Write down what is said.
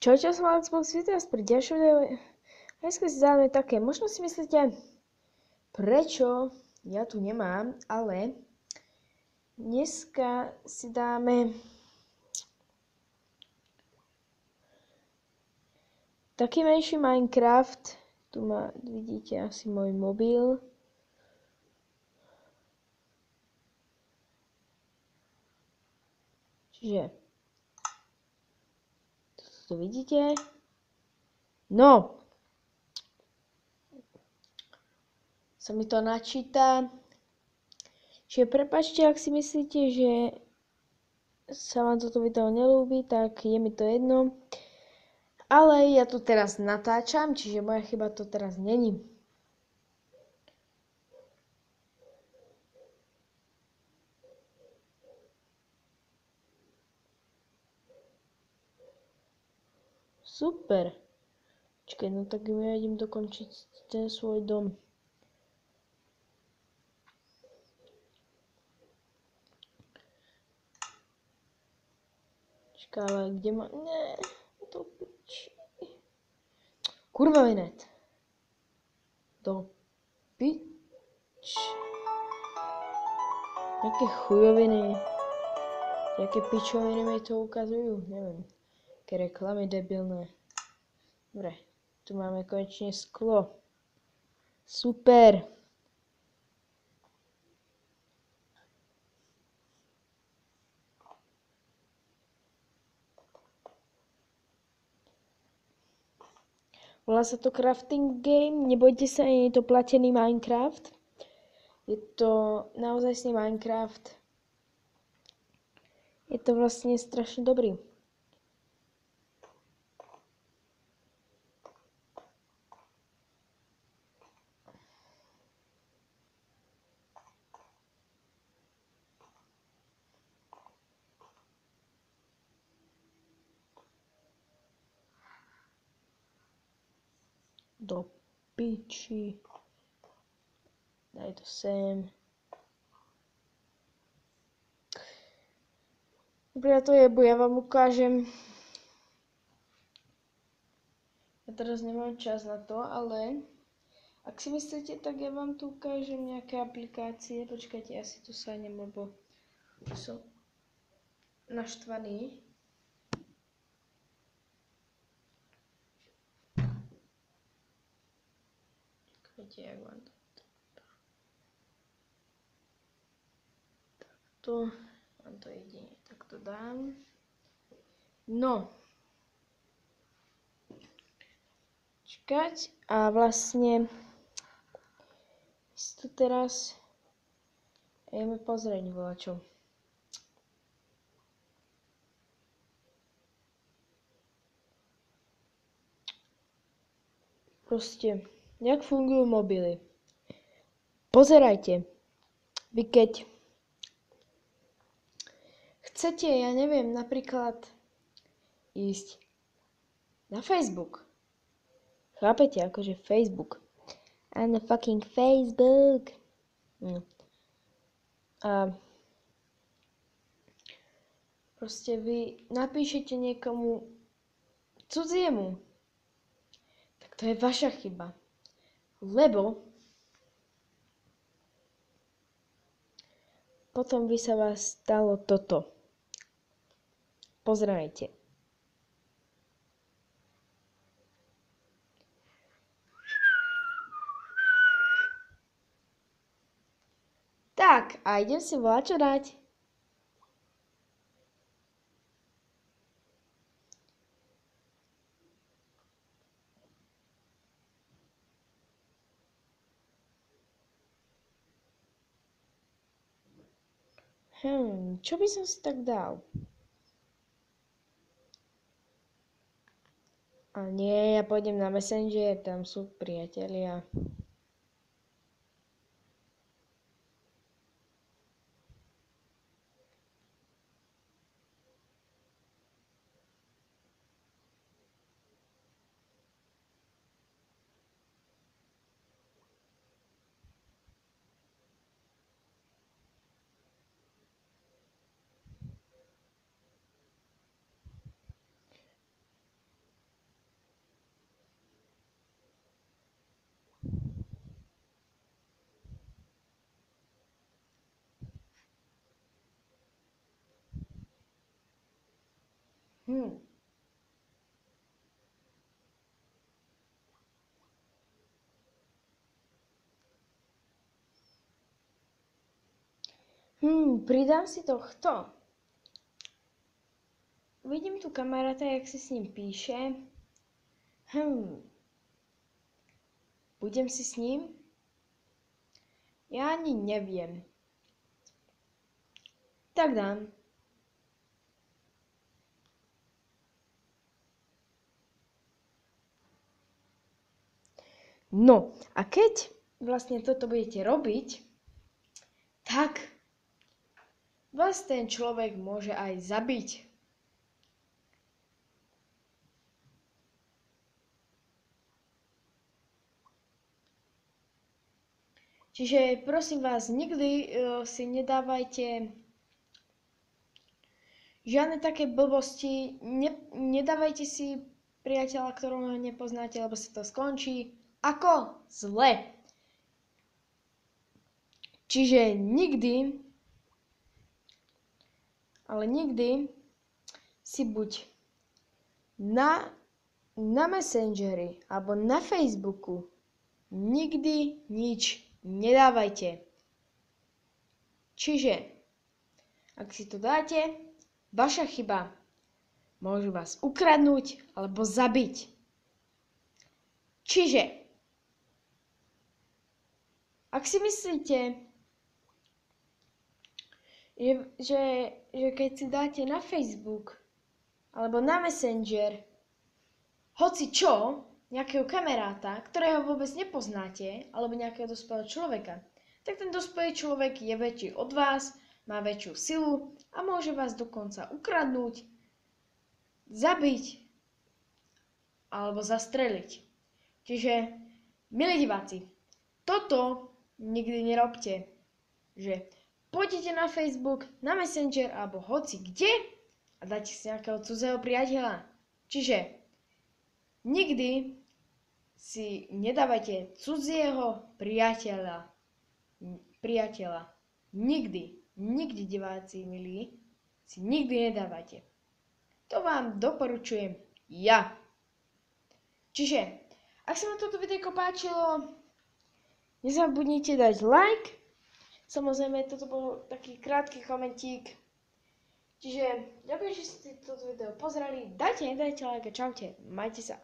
Čaute, som Alex Box, vítam vás pri ďalšom videu. Dneska si dáme také, možno si myslíte, prečo ja tu nemám, ale dneska si dáme taký menší Minecraft. Tu vidíte asi môj mobil. Čiže to vidíte. No, sa mi to načíta. Čiže prepáčte, ak si myslíte, že sa vám toto video nelúbi, tak je mi to jedno. Ale ja tu teraz natáčam, čiže moja chyba to teraz není. Super. Počkaj, no tak ja idem dokončiť ten svoj dom. Počkaj, ale kde ma... Ne, to piči. Kurva vinet. Do piči. Jaké chujoviny. Jaké pičoviny mi to ukazujú, neviem. Aké reklamy debilné. Dobre, tu máme konečne sklo. Super. Volá sa to crafting game, nebojte sa, nie je to platený Minecraft. Je to naozajstný Minecraft. Je to vlastne strašne dobrý. Do piči. Daj to sem. Dobre, ja to jebu, ja vám ukážem. Ja teraz nemám čas na to, ale ak si myslíte, tak ja vám tu ukážem nejaké aplikácie. Počkajte, ja si tu sadnem, lebo som naštvaný. Počkajte, jak vám to... Takto, vám to jedine takto dám. No. Čakať a vlastne si tu teraz ideme pozrieť voľačo. Proste, jak fungujú mobily. Pozerajte, vy keď chcete, ja neviem, napríklad ísť na Facebook. Chápete, akože Facebook. I'm the fucking Facebook. A proste vy napíšete niekomu cudziemu. Tak to je vaša chyba. Lebo potom by sa vás stalo toto. Pozerajte. Tak, a idem si voľačo dať. Čo by som si tak dal? A nie, ja pôjdem na Messenger, tam sú priatelia. Hm. Pridám si tohto. Vidím tu kamaráta, jak si s ním píše. Budem si s ním? Já ani nevím. Tak dám. No a keď vlastne toto budete robiť, tak vás ten človek môže aj zabiť. Čiže prosím vás, nikdy si nedávajte žiadne také blbosti, nedávajte si priateľa, ktorého nepoznáte, lebo sa to skončí ako zle. Čiže nikdy, ale nikdy si buď na Messengeri alebo na Facebooku nikdy nič nedávajte. Čiže, ak si to dáte, vaša chyba. Môžu vás ukradnúť alebo zabiť. Čiže, ak si myslíte, že keď si dáte na Facebook alebo na Messenger hoci čo, nejakého kamaráta, ktorého vôbec nepoznáte, alebo nejakého dospelého človeka, tak ten dospelý človek je väčší od vás, má väčšiu silu a môže vás dokonca ukradnúť, zabiť alebo zastreliť. Čiže, milí diváci, toto nikdy nerobte, že pôjdete na Facebook, na Messenger alebo hoci kde a dáte si nejakého cudzého priateľa. Čiže nikdy si nedávajte cudzieho priateľa. Nikdy, diváci milí, si nikdy nedávajte. To vám doporučujem ja. Čiže, ak sa vám toto videjko páčilo, nezabudnite dať like. Samozrejme, toto bol taký krátky komentík. Čiže, ďakujem, že ste toto video pozreli. Dajte, nedajte like a čaute. Majte sa.